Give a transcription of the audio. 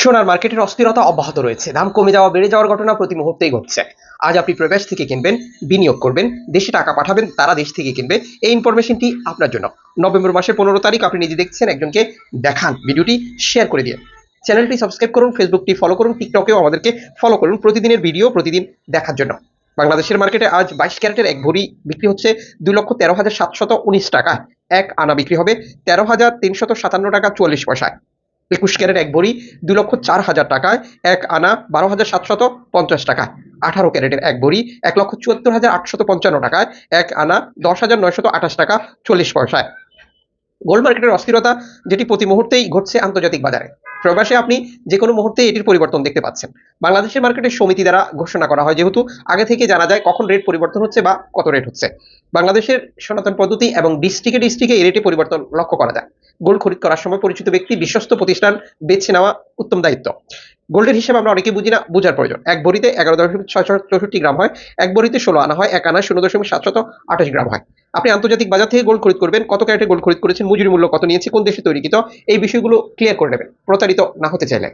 সোনার মার্কেটের অস্থিরতা অব্যাহত রয়েছে। দাম কমে যাওয়া বেড়ে যাওয়ার ঘটনা প্রতি মুহূর্তেই ঘটছে। আজ আপনি প্রবাস থেকে কিনবেন, বিনিয়োগ করবেন, দেশে টাকা পাঠাবেন, তারা দেশ থেকে কিনবে। এই ইনফরমেশনটি আপনার জন্য। নভেম্বর মাসের 15 তারিখ আপনি নিজে দেখছেন, একজনকে দেখান, ভিডিওটি শেয়ার করে দিয়ে চ্যানেলটি সাবস্ক্রাইব করুন, ফেসবুকটি ফলো করুন, টিকটকেও আমাদেরকে ফলো করুন প্রতিদিনের ভিডিও প্রতিদিন দেখার জন্য। বাংলাদেশের মার্কেটে আজ 22 ক্যারেটের এক ভরি বিক্রি হচ্ছে 2,13,719 টাকা। এক আনা বিক্রি হবে 13,357 টাকা 44 পয়সায়। 21 ক্যারেট এক ভরি 2,04,000 টাকায়, এক আনা 12,750 টাকায়। 18 ক্যারেটের এক ভরি 1,74,855 টাকায়, এক আনা 10,928 টাকা 40 পয়সায়। গোল্ড মার্কেটের অস্থিরতা যেটি প্রতি মুহূর্তেই ঘটছে আন্তর্জাতিক বাজারে, প্রবাসে আপনি যে কোনো মুহূর্তে এটির পরিবর্তন দেখতে পাচ্ছেন। বাংলাদেশের মার্কেটের সমিতি দ্বারা ঘোষণা করা হয়, যেহেতু আগে থেকে জানা যায় কখন রেট পরিবর্তন হচ্ছে বা কত রেট হচ্ছে। বাংলাদেশের সনাতন পদ্ধতি এবং ডিস্ট্রিক্টে ডিস্ট্রিক্টে এই রেটে পরিবর্তন লক্ষ্য করা যায়। গোল্ড খরিদ করার সময় পরিচিত ব্যক্তি, বিশ্বস্ত প্রতিষ্ঠান বেছে নেওয়া উত্তম দায়িত্ব। গোল্ডের হিসেবে আমরা অনেকে বুঝি না, বোঝার প্রয়োজন। এক ভরিতে 11.664 গ্রাম হয়, এক ভরিতে 16 আনা হয়, এক আনা 0.728 গ্রাম হয়। আপনি আন্তর্জাতিক বাজার থেকে গোল্ড খরিদ করবেন, কত ক্যারেটে গোল্ড খরিদ করেছেন, মজুরি মূল্য কত নিয়েছে, কোন দেশে তৈরিকৃত, এই বিষয়গুলো ক্লিয়ার করে নেবেন প্রতারিত না হতে চাইলে।